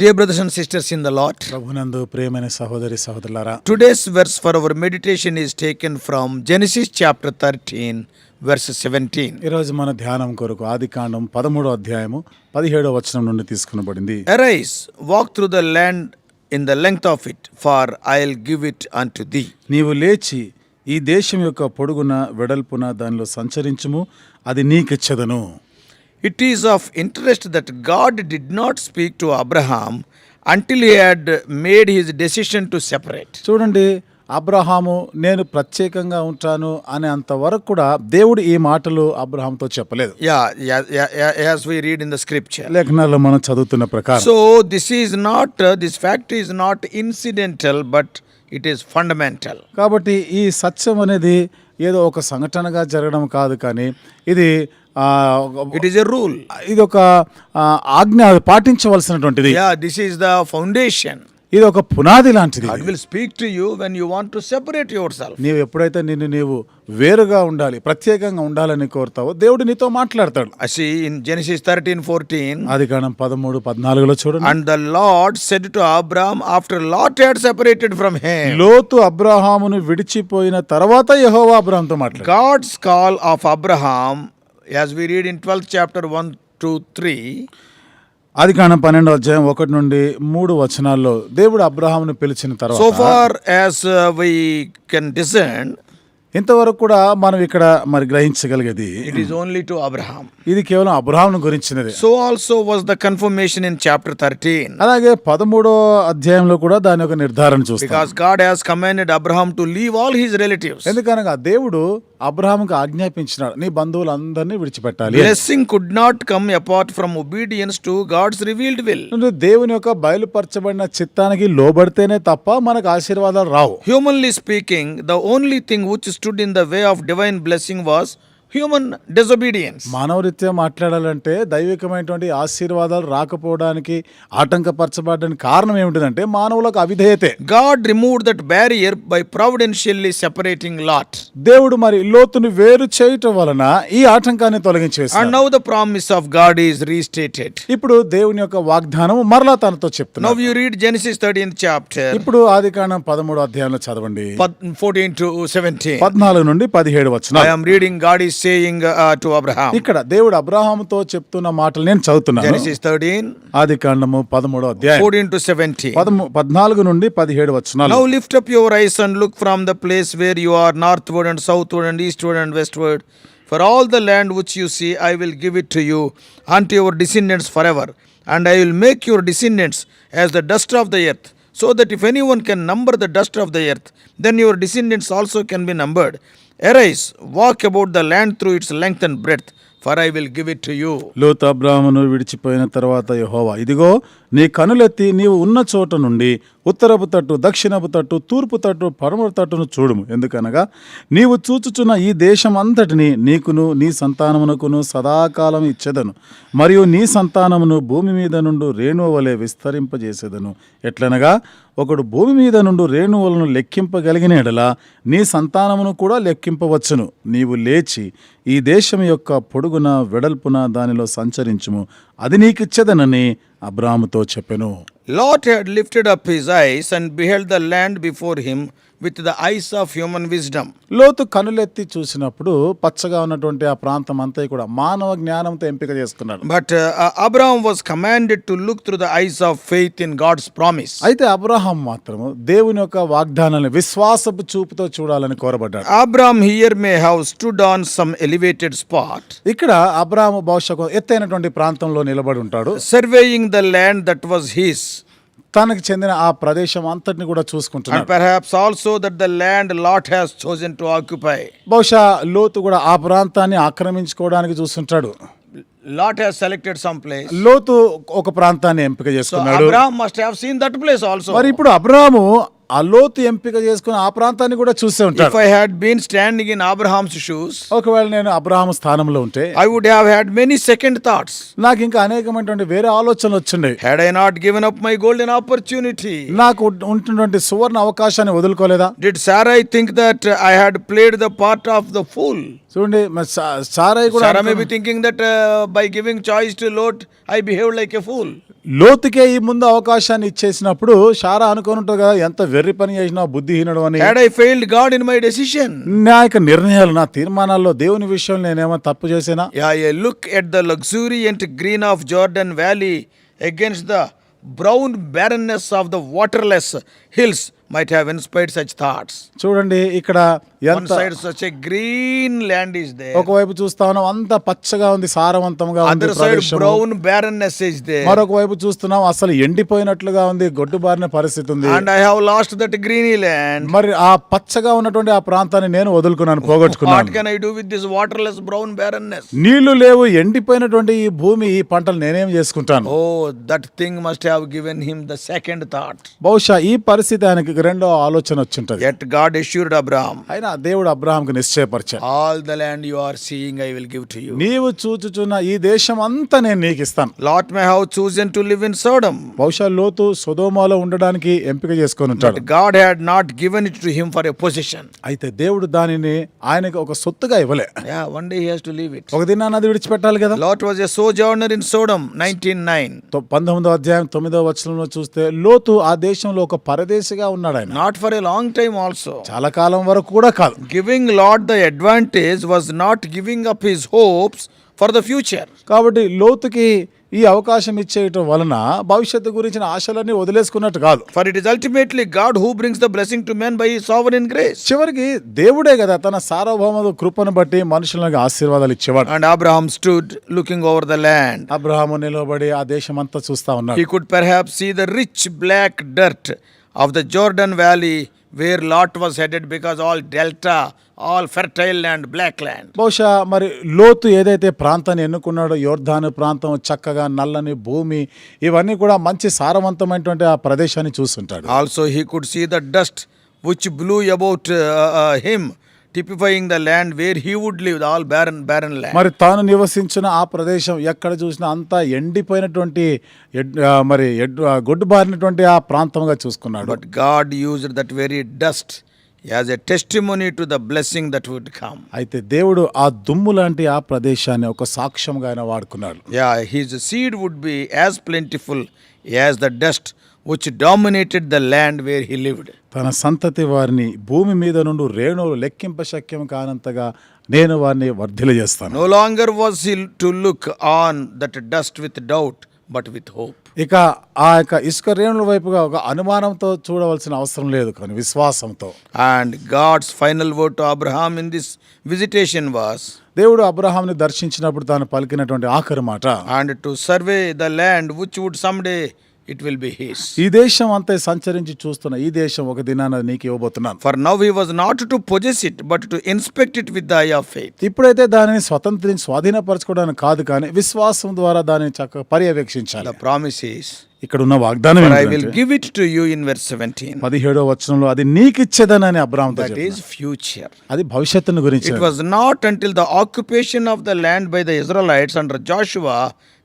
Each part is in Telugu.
Dear brothers and sisters in the Lord, ప్రభునందు ప్రియమైన సహోదరి సహోదరులారా, today's verse for our meditation is taken from Genesis chapter 13, verse 17. ఈరోజు మన ధ్యానం కొరకు ఆదికాండం 13వ అధ్యాయము 17వ వచనం నుండి తీసుకునబడింది. Arise, walk through the land in the length of it, for I'll give it unto thee. నీవు లేచి ఈ దేశం యొక్క పొడుగున వెడల్పున దానిలో సంచరించుము, అది నీకిచ్చెదను. It is of interest that God did not speak to Abraham until he had made his decision to separate. చూడండి, అబ్రహాము నేను ప్రత్యేకంగా ఉంటాను అనే అంతవరకు కూడా దేవుడు ఈ మాటలు అబ్రహాంతో చెప్పలేదు. As we read in the scripture. లేఖనాల్లో మనం చదువుతున్న ప్రకారం. So this fact is not incidental, but it is fundamental. కాబట్టి ఈ సత్యం అనేది ఏదో ఒక సంఘటనగా జరగడం కాదు, కానీ ఇది it is a rule. ఇది ఒక ఆజ్ఞ, పాటించవలసినటువంటిది. This is the foundation. ఇది ఒక పునాది లాంటిది. God will speak to you when you want to separate yourself. నీవు ఎప్పుడైతే నీవు వేరుగా ఉండాలి, ప్రత్యేకంగా ఉండాలని కోరుతావో దేవుడు నీతో మాట్లాడతాడు. I see in Genesis 13:14. ఆదికాండం 13:14లో చూడండి. And the Lord said to Abraham after Lot had separated from him. లోతు అబ్రహామును విడిచిపోయిన తర్వాత యెహోవా అబ్రహాంతో మాట్లాడాడు. God's call of Abraham, as we read in 12th chapter 1-3. ఆదికాండం 12వ అధ్యాయం 1 నుండి 3 వచనాల్లో దేవుడు అబ్రహామును పిలిచిన తర్వాత, so far as we can discern, ఇంతవరకు కూడా మనం ఇక్కడ మరి గ్రహించగలిగేది it is only to Abraham. ఇది కేవలం అబ్రహామును గురించినది. So also was the confirmation in chapter 13. అలాగే 13వ అధ్యాయంలో కూడా దాని యొక్క నిర్ధారణ చూస్తాం. Because God has commanded Abraham to leave all his relatives. ఎందుకనగా దేవుడు అబ్రహాముకు ఆజ్ఞాపించినాడు, నీ బంధువులందరినీ విడిచిపెట్టాలి. Blessing could not come apart from obedience to God's revealed will. దేవుని యొక్క బయలుపరచబడిన చిత్తానికి లోబడితేనే తప్ప మనకు ఆశీర్వాదాలు రావు. Humanly speaking, the only thing which stood in the way of divine blessing was human disobedience. మానవరీత్యా మాట్లాడాలంటే దైవికమైనటువంటి ఆశీర్వాదాలు రాకపోవడానికి, ఆటంకపరచబడడానికి కారణం ఏమిటంటే మానవులకు అవిధేయతే. God removed that barrier by providentially separating Lot. దేవుడు మరి లోతును వేరు చేయటం వలన ఈ ఆటంకాన్ని తొలగించేశాడు. And now the promise of God is restated. ఇప్పుడు దేవుని యొక్క వాగ్దానం మరలా తనతో చెప్తున్నాడు. Now you read Genesis 13th chapter. ఇప్పుడు ఆదికాండం 13వ అధ్యాయంలో చదవండి. 14-17. 14 నుండి 17 వచనాలు. I am reading. God is saying to Abraham. ఇక్కడ దేవుడు అబ్రహాముతో చెప్తున్న మాటలు నేను చదువుతున్నాను. Genesis 13. ఆదికాండము 13వ అధ్యాయం 14-17. 14 నుండి 17 వచనాలు. Now lift up your eyes and look from the place where you are northward and southward and eastward and westward. For all the land which you see, I will give it to you unto your descendants forever. And I will make your descendants as the dust of the earth, so that if anyone can number the dust of the earth, then your descendants also can be numbered. Arise, walk about the land through its length and breadth, for I will give it to you. లోతు అబ్రహామును విడిచిపోయిన తర్వాత యెహోవా, ఇదిగో నీ కనులెత్తి నీవు ఉన్న చోట నుండి ఉత్తరపు తట్టు, దక్షిణపు తట్టు, తూర్పు తట్టు, పడమర తట్టును చూడుము. ఎందుకనగా నీవు చూచుచున్న ఈ దేశం అంతటిని నీకును నీ సంతానమునకును సదాకాలం ఇచ్చెదను, మరియు నీ సంతానమును భూమి మీద నుండి రేణువు వలె విస్తరింపజేసేదను. ఎట్లనగా ఒకడు భూమి మీద నుండి రేణువులను లెక్కింపగలిగిన ఎడల నీ సంతానమును కూడా లెక్కింపవచ్చును. నీవు లేచి ఈ దేశం యొక్క పొడుగున వెడల్పున దానిలో సంచరించుము, అది నీకిచ్చెదనని అబ్రాహాముతో చెప్పెను. Lot had lifted up his eyes and beheld the land before him with the eyes of human wisdom. లోతు కనులెత్తి చూసినప్పుడు పచ్చగా ఉన్నటువంటి ఆ ప్రాంతం అంతా కూడా మానవ జ్ఞానంతో ఎంపిక చేసుకున్నాడు. But Abraham was commanded to look through the eyes of faith in God's promise. అయితే అబ్రహాం మాత్రము దేవుని యొక్క వాగ్దానాన్ని విశ్వాసపు చూపుతో చూడాలని కోరబడ్డాడు. Abraham here may have stood on some elevated spot. ఇక్కడ అబ్రహాము బహుశా ఎత్తైనటువంటి ప్రాంతంలో నిలబడి ఉంటాడు, surveying the land that was his. తనకు చెందిన ఆ ప్రదేశం అంతటిని కూడా చూసుకుంటున్నాడు. And perhaps also that the land Lot has chosen to occupy. బహుశా లోతు కూడా ఆ ప్రాంతాన్ని ఆక్రమించుకోవడానికి చూస్తుంటాడు. Lot has selected some place. లోతు ఒక ప్రాంతాన్ని ఎంపిక So చేసుకున్నాడు. Abraham must have seen that place also. మరి ఇప్పుడు అబ్రహాము ఆ లోతు ఎంపిక చేసుకుని ఆ ప్రాంతాన్ని కూడా చూసే ఉంటాడు. If I had been standing in Abraham's shoes, ఒకవేళ నేను అబ్రహాము స్థానంలో ఉంటే I would have had many second thoughts. నాకు ఇంకా అనేకమైనటువంటి వేరే ఆలోచనలు వచ్చిండే. Had I not given up my golden opportunity? నాకు ఉంటున్నటువంటి సువర్ణ అవకాశాన్ని వదులుకోలేదా? Did Sarai think that I had played the part of the fool? చూడండి, సారై కూడా Sarah may be thinking that by giving choice to Lot, I behaved like a fool. లోతుకే ఈ ముందు అవకాశాన్ని ఇచ్చేసినప్పుడు షారా అనుకుని ఉంటుంది కదా, ఎంత వెర్రి పని చేసినా బుద్ధిహీనుడు అని. Had I failed God in my decision? నా యొక్క నిర్ణయాలు, నా తీర్మానాల్లో దేవుని విషయంలో నేనేమో తప్పు చేసేనా? Yeah, a look at the luxuriant green of Jordan Valley against the brown barrenness of the waterless hills might have inspired such thoughts. చూడండి ఇక్కడ One ఎంత side such a green land is there. ఒకవైపు చూస్తా ఉన్నాం అంత పచ్చగా ఉంది, సారవంతంగా ఉంది Other side ప్రదేశం. brown barrenness is there. మరొక వైపు చూస్తున్నాం అసలు ఎండిపోయినట్లుగా ఉంది, గొడ్డుబారిన పరిస్థితి ఉంది. And I have lost that greeny land. మరి ఆ పచ్చగా ఉన్నటువంటి ఆ ప్రాంతాన్ని నేను వదులుకున్నాను, What పోగొట్టుకున్నాను. can I do with this waterless brown barrenness? నీళ్లు లేవు, ఎండిపోయినటువంటి ఈ భూమి, ఈ పంటలు నేనేం చేసుకుంటాను? Oh, that thing must have given him the second thought. బహుశా ఈ పరిస్థితి ఆయనకి రెండో ఆలోచన వచ్చింటది. Yet God assured Abraham, అయినా దేవుడు అబ్రహాంకు నిశ్చయపరిచాడు, all the land you are seeing I will give to you. నీవు చూచుచున్న ఈ దేశం అంతా నేను నీకు ఇస్తాను. Lot may have chosen to live in Sodom, బహుశా లోతు సొదొమలో ఉండడానికి ఎంపిక చేసుకొని ఉంటాడు. but God had not given it to him for a possession. అయితే దేవుడు దానిని ఆయనకు ఒక సొత్తుగా ఇవ్వలే. Yeah, one day he has to leave it. ఒక దినాన్ని అది విడిచిపెట్టాలి కదా. Lot was a sojourner in Sodom, 19:9. 19వ అధ్యాయం 9వ వచనంలో చూస్తే లోతు ఆ దేశంలో ఒక పరదేశిగా ఉన్నాడు. ఆయన Not for a long time also. చాలా కాలం వరకు కూడా కాదు. Giving Lot the advantage was not giving up his hopes for the future. కాబట్టి లోతుకి ఈ అవకాశం ఇచ్చేయటం వలన భవిష్యత్తు గురించిన ఆశలన్నీ వదిలేసుకున్నట్టు కాదు. For it is ultimately God who brings the blessing to men by his sovereign grace. చివరికి దేవుడే కదా తన సార్వభౌమ కృపను బట్టి మనుషులకు ఆశీర్వాదాలు ఇచ్చేవాడు. And Abraham stood looking over the land. Abraham నిలబడి ఆ దేశం అంతా చూస్తా ఉన్నాడు. He could perhaps see the rich black dirt of the Jordan Valley where Lot was headed, because all delta, all fertile land, black land. బహుశా మరి లోతు ఏదైతే ప్రాంతాన్ని ఎన్నుకున్నాడో, యోర్దాను ప్రాంతం, చక్కగా నల్లని భూమి, ఇవన్నీ కూడా మంచి సారవంతమైనటువంటి ఆ ప్రదేశాన్ని చూస్తుంటాడు. Also he could see the dust which blew about him, typifying the land where he would live, all barren land. మరి తాను నివసించిన ఆ ప్రదేశం ఎక్కడ చూసినా అంతా ఎండిపోయినటువంటి గొడ్డుబారినటువంటి ఆ ప్రాంతంగా చూసుకున్నాడు. But God used that very dust as a testimony to the blessing that would come. అయితే దేవుడు ఆ దుమ్ము లాంటి ఆ ప్రదేశాన్ని ఒక సాక్ష్యంగా ఆయన వాడుకున్నాడు. Yeah, his seed would be as plentiful as the dust which dominated the land where he lived. తన సంతతి వారిని భూమి మీద నుండి రేణువులు లెక్కింప శక్యం కానంతగా నేను వారిని వర్ధిల్లజేస్తాను. No longer was he to look on that dust with doubt, but with hope. ఇక ఆ యొక్క ఇసుక రేణుల వైపుగా ఒక అనుమానంతో చూడవలసిన అవసరం లేదు, కానీ విశ్వాసంతో. And God's final word to Abraham in this visitation was, దేవుడు అబ్రహాంని దర్శించినప్పుడు తాను పలికినటువంటి ఆఖరి మాట, and to survey the land which would someday it will be his. ఈ దేశం అంతా సంచరించి చూస్తున్న ఈ దేశం ఒక దినాన నీకు ఇవ్వబోతున్నాను. For now he was not to possess it, but to inspect it with the eye of faith. ఇప్పుడైతే దానిని స్వాధీనపరచుకోవడానికి కాదు, కానీ విశ్వాసం ద్వారా దానిని చక్కగా పర్యవేక్షించాలి. The promise is, ఇక్కడ ఉన్న వాగ్దానం I will give it to you in verse 17. 17వ వచనంలో అది నీకు ఇచ్చేదనని అబ్రహాముతో That చెప్పాడు. is future. అది భవిష్యత్తును గురించి. It was not until the occupation of the land by the Israelites under Joshua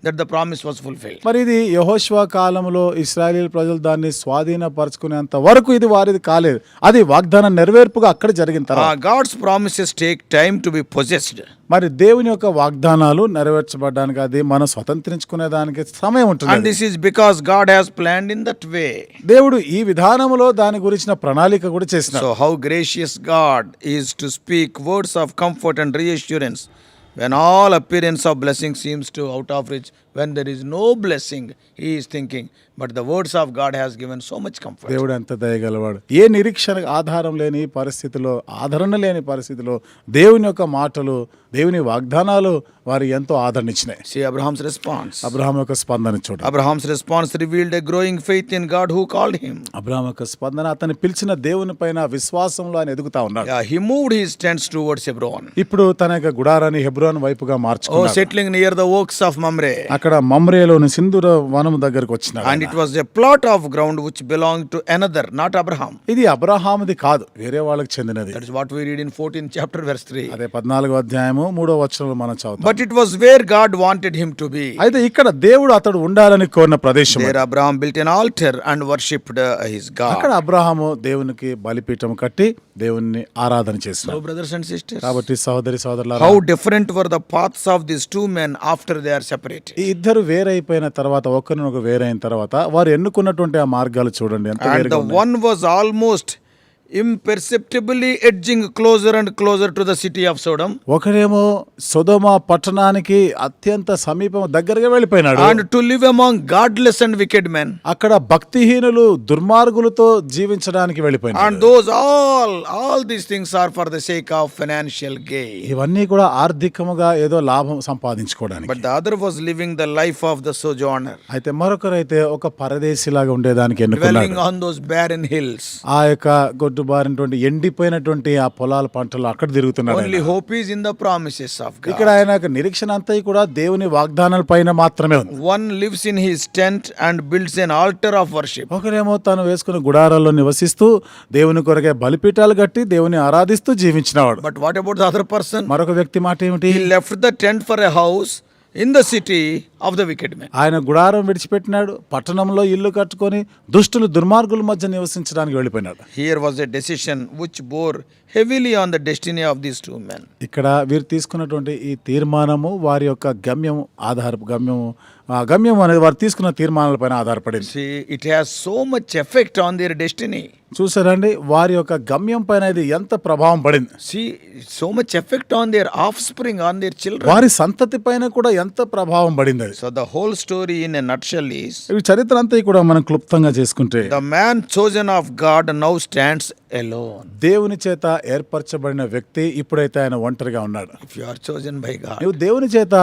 that the promise was fulfilled. మరి ఇది యెహోషువ కాలంలో ఇశ్రాయేలు ప్రజలు దాన్ని స్వాధీనపరచుకునేంత వరకు ఇది వారిది కాలేదు. అది వాగ్దానం నెరవేర్పుగా అక్కడ జరిగిన తర్వాత. God's promises take time to be possessed. మరి దేవుని యొక్క వాగ్దానాలు నెరవేర్చబడడానికి, అది మనం స్వతంత్రించుకునే దానికి సమయం And ఉంటుంది. this is because God has planned in that way. దేవుడు ఈ విధానములో దాని గురించిన ప్రణాళిక కూడా చేసినాడు. So how gracious God is to speak words of comfort and reassurance when all appearance of blessing seems to out of reach. When there is no blessing, he is thinking, but the words of God has given so much comfort. దేవుడు ఎంత దయగలవాడు. ఏ నిరీక్షణ ఆధారం లేని పరిస్థితిలో, ఆదరణ లేని పరిస్థితిలో దేవుని యొక్క మాటలు, దేవుని వాగ్దానాలు వారు ఎంతో ఆదరణించినాయి. See Abraham's response. అబ్రహాం యొక్క స్పందన చూడు. Abraham's response revealed a growing faith in God who called him. Abraham యొక్క స్పందన అతన్ని పిలిచిన దేవుని పైన విశ్వాసంలో ఆయన ఎదుగుతా ఉన్నాడు. Yeah, he moved his tents towards Hebron. ఇప్పుడు తన యొక్క గుడారాన్ని హెబ్రోన్ వైపుగా మార్చుకున్నాడు. Settling near the oaks of Mamre. అక్కడ మమ్రేలోని సింధూర వనం దగ్గరకు వచ్చినాడు. And it was a plot of ground which belonged to another, not Abraham. ఇది అబ్రహాముది కాదు, వేరే వాళ్ళకి చెందినది. That is what we read in 14th chapter verse 3. అదే 14వ అధ్యాయము 3వ వచనంలో మనం చదువుతాం. But it was where God wanted him to be. అయితే ఇక్కడ దేవుడు అతడు ఉండాలని కోరిన ప్రదేశం. There Abraham built an altar and worshipped his God. అక్కడ అబ్రహాము దేవునికి బలిపీఠం కట్టి దేవుణ్ణి ఆరాధన చేశాడు. So brothers and sisters, కాబట్టి సహోదరి సోదరులారా, how different were the paths of these two men after they are separated. ఈ ఇద్దరు వేరైపోయిన తర్వాత ఒకరినొక వేరైన తర్వాత వారు ఎన్నుకున్నటువంటి ఆ మార్గాలు చూడండి ఎంత And వేరుగా the ఉన్నాయి. one was almost imperceptibly edging closer and closer to the city of Sodom, ఒకడేమో సొదొమ పట్టణానికి అత్యంత సమీపం దగ్గరగా వెళ్ళిపోయినాడు. and to live among godless and wicked men. అక్కడ భక్తిహీనులు దుర్మార్గులతో జీవించడానికి వెళ్ళిపోయినాడు. And those all these things are for the sake of financial gain. ఇవన్నీ కూడా ఆర్థికముగా ఏదో లాభం సంపాదించుకోవడానికి. But the other was living the life of the sojourner, అయితే మరొకరైతే ఒక పరదేశిలాగా ఉండేదానికి dwelling ఎన్నుకున్నాడు. on those barren hills. ఆ యొక్క గొడ్డుబారినటువంటి ఎండిపోయినటువంటి ఆ పొలాల పంటలు అక్కడ తిరుగుతున్నాడు. Only hope is in the promises of God. ఇక్కడ ఆయన యొక్క నిరీక్షణ అంతా కూడా దేవుని వాగ్దానాల పైన మాత్రమే ఉంది. One lives in his tent and builds an altar of worship. ఒకరేమో తను వేసుకున్న గుడారాల్లో నివసిస్తూ దేవుని కొరకే బలిపీఠాలు కట్టి దేవుని ఆరాధిస్తూ జీవించినవాడు. But what about the other person? మరొక వ్యక్తి మాట ఏమిటి? He left the tent for a house in the city of the wicked men. ఆయన గుడారం విడిచిపెట్టినాడు, పట్టణంలో ఇల్లు కట్టుకొని దుష్టులు దుర్మార్గుల మధ్య నివసించడానికి వెళ్ళిపోయినాడు. Here was a decision which bore heavily on the destiny of these two men. ఇక్కడ వీరు తీసుకున్నటువంటి ఈ తీర్మానము వారి యొక్క గమ్యం అనేది వారు తీసుకున్న తీర్మానాలపైన ఆధారపడింది. See, it has so much effect on their destiny. చూసారండి వారి యొక్క గమ్యం పైన ఇది ఎంత ప్రభావం పడింది. See, so much effect on their offspring, on their children. వారి సంతతి పైన కూడా ఎంత ప్రభావం పడింది అది. So the whole story in a nutshell is, ఈ చరిత్ర అంతా కూడా మనం క్లుప్తంగా చేసుకుంటే the man chosen of God now stands alone. దేవుని చేత ఏర్పరచబడిన వ్యక్తి ఇప్పుడైతే ఆయన ఒంటరిగా ఉన్నాడు. If you are chosen by God, నువ్వు దేవుని చేత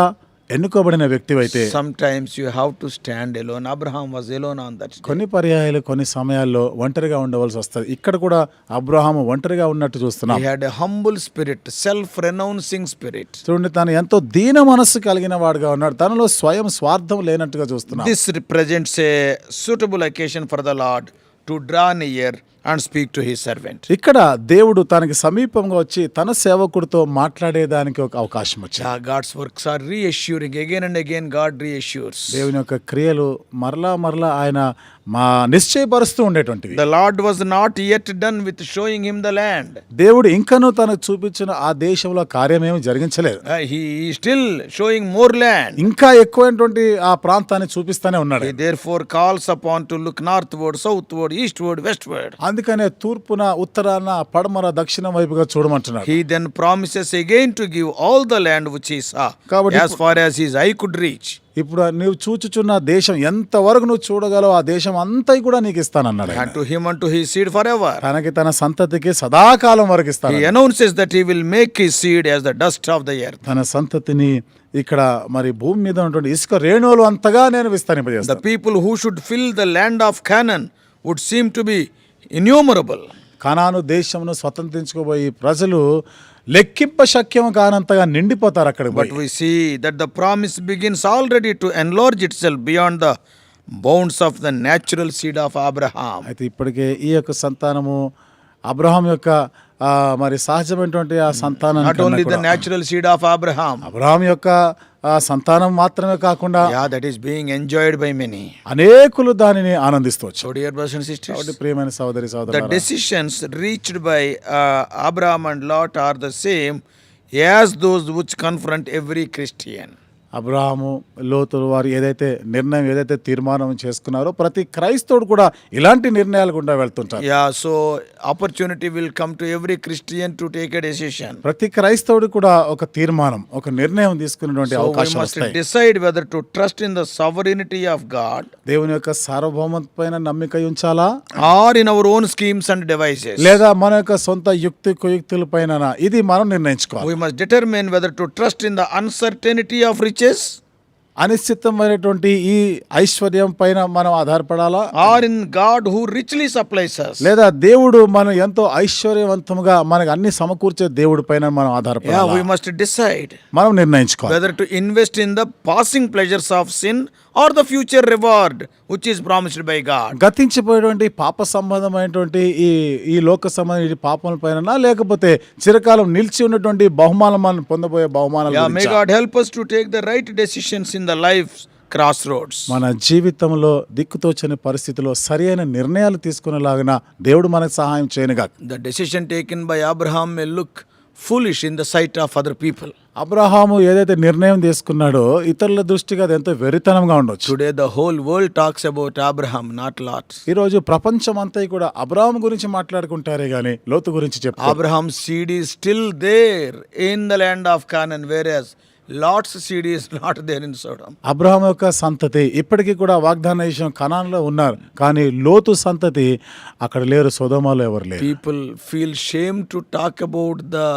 ఎన్నుకోబడిన వ్యక్తివైతే sometimes you have to stand alone. Abraham was alone on that day. కొన్ని పర్యాయాలు కొన్ని సమయాల్లో ఒంటరిగా ఉండవలసి వస్తుంది. ఇక్కడ కూడా అబ్రహాము ఒంటరిగా ఉన్నట్టు చూస్తున్నాం. He had a humble spirit, self-renouncing spirit. చూడండి తను ఎంతో దీన మనస్సు కలిగిన వాడుగా ఉన్నాడు. తనలో స్వయం స్వార్థం లేనట్టుగా చూస్తున్నాం. This represents a suitable occasion for the Lord to draw near and speak to his servant. ఇక్కడ దేవుడు తనకి సమీపంగా వచ్చి తన సేవకుడితో మాట్లాడేదానికి ఒక అవకాశం వచ్చింది. Yeah, God's works are reassuring. Again and again God reassures. దేవుని యొక్క క్రియలు మరలా ఆయన నిశ్చయపరుస్తూ ఉండేటువంటివి. The Lord was not yet done with showing him the land. దేవుడు ఇంకనూ తనకు చూపించిన ఆ దేశంలో కార్యమేమి జరిగించలేదు. He is still showing more land. ఇంకా ఎక్కువైనటువంటి ఆ ప్రాంతాన్ని చూపిస్తానే ఉన్నాడు. He therefore calls upon to look northward, southward, eastward, westward. అందుకనే తూర్పున ఉత్తరాన పడమర దక్షిణం వైపుగా చూడమంటున్నాడు. He then promises again to give all the land which he saw, as far as his eye could reach. ఇప్పుడు నువ్వు చూచుచున్న దేశం ఎంత వరకు నువ్వు చూడగలవు ఆ దేశం అంతా కూడా నీకు ఇస్తానన్నాడు. And to him and to his seed forever. తనకి తన సంతతికి సదాకాలం వరకు ఇస్తాడు. He announces that he will make his seed as the dust of the earth. తన సంతతిని ఇక్కడ మరి భూమి మీద ఉన్నటువంటి ఇసుక రేణువులు అంతగా నేను విస్తరింపజేస్తాను. The people who should fill the land of Canaan would seem to be innumerable. కనాను దేశమును స్వతంత్రించుకోబోయి ప్రజలు లెక్కింప శక్యం కానంతగా నిండిపోతారు అక్కడికి. But we see that the promise begins already to enlarge itself beyond the bounds of the natural seed of Abraham. అయితే ఇప్పటికే ఈ యొక్క సంతానము అబ్రహాం యొక్క మరి సహజమైనటువంటి ఆ సంతానం, Not only the natural seed of Abraham. Abraham యొక్క సంతానం మాత్రమే కాకుండా That is being enjoyed by many. అనేకులు దానిని ఆనందిస్తవచ్చు. So dear brothers and sisters, కాబట్టి ప్రియమైన సహోదరి the సహోదరులారా, decisions reached by Abraham and Lot are the same as those which confront every Christian. Abraham లోతు వారు ఏదైతే తీర్మానం చేసుకున్నారో ప్రతి క్రైస్తవుడు కూడా ఇలాంటి నిర్ణయాలు గుండా వెళ్తుంటారు. So opportunity will come to every Christian to take a decision. ప్రతి క్రైస్తవుడు కూడా ఒక తీర్మానం, ఒక నిర్ణయం తీసుకునేటువంటి అవకాశం వస్తాయి. We must decide whether to trust in the sovereignty of God, దేవుని యొక్క సార్వభౌమత్వం పైన నమ్మిక ఉంచాలా, or in our own schemes and devices. లేదా మన యొక్క సొంత యుక్తి కుయుక్తుల పైన, ఇది మనం నిర్ణయించుకోవాలి. We must determine whether to trust in the uncertainty of riches, అనిశ్చితమైనటువంటి ఈ ఐశ్వర్యం పైన మనం ఆధారపడాలా, or in God who richly supplies us. లేదా దేవుడు మనం ఎంతో ఐశ్వర్యవంతంగా మనకు అన్ని సమకూర్చే దేవుడి పైన మనం ఆధారపడాలా. We must decide మనం నిర్ణయించుకోవాలి whether to invest in the passing pleasures of sin or the future reward which is promised by God. గతించిపోయేటువంటి పాప సంబంధమైనటువంటి ఈ లోక సంబంధమైన పాపముల పైన, లేకపోతే చిరకాలం నిలిచి ఉన్నటువంటి బహుమానం మనం పొందబోయే బహుమానాలు. May God help us to take the right decisions in the life's crossroads. మన జీవితంలో దిక్కుతోచని పరిస్థితిలో సరైన నిర్ణయాలు తీసుకునేలాగా దేవుడు మనకు సహాయం చేయనుగా. The decision taken by Abraham may look foolish in the sight of other people. Abraham ఏదైతే నిర్ణయం తీసుకున్నాడో ఇతరుల దృష్టికి అది ఎంతో వెరితనంగా ఉండొచ్చు. Today the whole world talks about Abraham, not Lot. ఈరోజు ప్రపంచం అంతా కూడా అబ్రహాము గురించి మాట్లాడుకుంటారే గాని లోతు గురించి చెప్తారు. Abraham's seed is still there in the land of Canaan, whereas Lot's seed is not there in Sodom. Abraham యొక్క సంతతి ఇప్పటికీ కూడా వాగ్దాన దేశం కనాన్లో ఉన్నారు, కానీ లోతు సంతతి అక్కడ లేరు, సొదొమలో ఎవరు లేరు. People feel shame to talk about the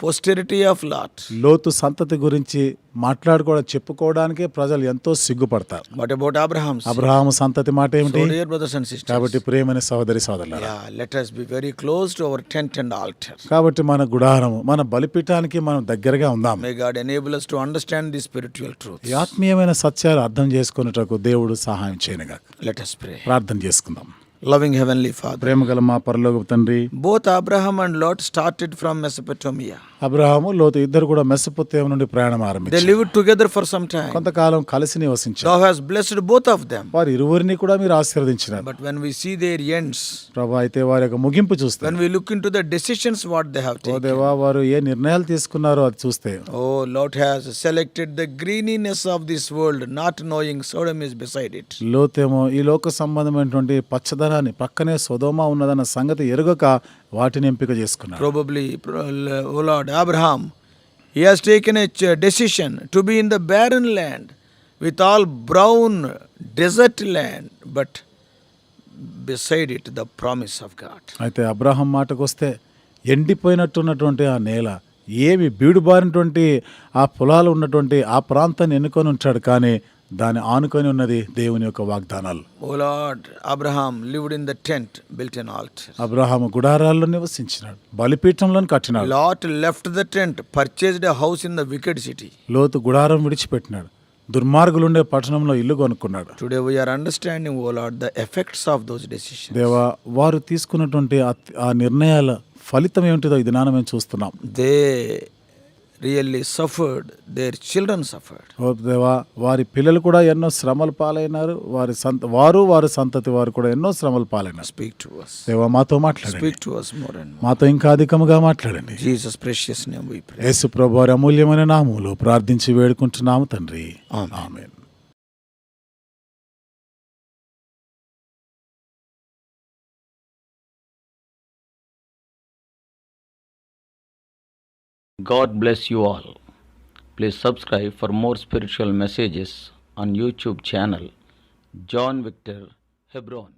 posterity of Lot. లోతు సంతతి గురించి మాట్లాడుకోవడం చెప్పుకోవడానికే ప్రజలు ఎంతో సిగ్గుపడతారు. What about Abraham's? అబ్రహాము సంతతి మాట ఏమిటి? So dear brothers and sisters. కాబట్టి ప్రియమైన సహోదరి సోదరులారా, Yeah, let us be very close to our tent and altar. కాబట్టి మన గుడారము మన బలిపీఠానికి మనం దగ్గరగా ఉందాం. May God enable us to understand these spiritual truths. ఈ ఆత్మీయమైన సత్యాలు అర్థం చేసుకున్నటకు దేవుడు సహాయం చేయనుగా. Let us pray. ప్రార్థన చేసుకుందాం. Loving Heavenly Father, ప్రేమగల మా పరలోకపు తండ్రి, both Abraham and Lot started from Mesopotamia. Abraham లోతు ఇద్దరు కూడా మెసొపొతేమియా నుండి ప్రయాణం They ఆరంభించారు. lived together for some time. కొంతకాలం కలిసి నివసించారు. Thou hast blessed both of them. వారి ఇరువురిని కూడా మీరు ఆశీర్వదించినారు. But when we see their ends, ప్రభా, అయితే వారి యొక్క ముగింపు చూస్తే, when we look into the decisions what they have oh taken, దేవా, వారు ఏ నిర్ణయాలు తీసుకున్నారో అది చూస్తే, oh, Lot has selected the greeniness of this world, not knowing Sodom is beside it. లోతేమో ఈ లోక సంబంధమైనటువంటి పచ్చదనాన్ని, పక్కనే సొదొమ ఉన్నదన్న సంగతి ఎరుగక వాటిని ఎంపిక చేసుకున్నారు. Probably, oh Lord, Abraham, he has taken a decision to be in the barren land with all brown desert land, but beside it the promise of God. అయితే అబ్రహాం మాటకు వస్తే ఎండిపోయినట్టున్నటువంటి ఆ నేల, ఏమి బీడుబారినటువంటి ఆ పొలాలు ఉన్నటువంటి ఆ ప్రాంతాన్ని ఎన్నుకొని ఉంటాడు, కానీ దాన్ని ఆనుకొని ఉన్నది దేవుని యొక్క వాగ్దానాలు. Oh Lord, Abraham lived in the tent, built an altar. Abraham గుడారాల్లో నివసించినాడు, బలిపీఠంలో కట్టినాడు. Lot left the tent, purchased a house in the wicked city. లోతు గుడారం విడిచిపెట్టినాడు, దుర్మార్గులుండే పట్టణంలో ఇల్లు కొనుక్కున్నాడు. Today we are understanding, oh Lord, the effects of those decisions. దేవా, వారు తీసుకున్నటువంటి ఆ నిర్ణయాల ఫలితం ఏమిటిదో ఈ దినాన మేము చూస్తున్నాం. They really suffered, their children suffered. ఓ దేవా, వారి పిల్లలు కూడా ఎన్నో శ్రమలు పాలైనారు, వారి సంతతి వారు కూడా ఎన్నో శ్రమలు పాలైనారు. Speak to us. దేవా, మాతో మాట్లాడండి. Speak to us more and more. మాతో ఇంకా అధికముగా మాట్లాడండి. Jesus' precious name we pray. యేసు ప్రభువు వారి అమూల్యమైన నామములో ప్రార్థించి వేడుకుంటున్నాము తండ్రి. ఆమేన్. God bless you all. Please subscribe for more spiritual messages on YouTube channel John Victor Hebron.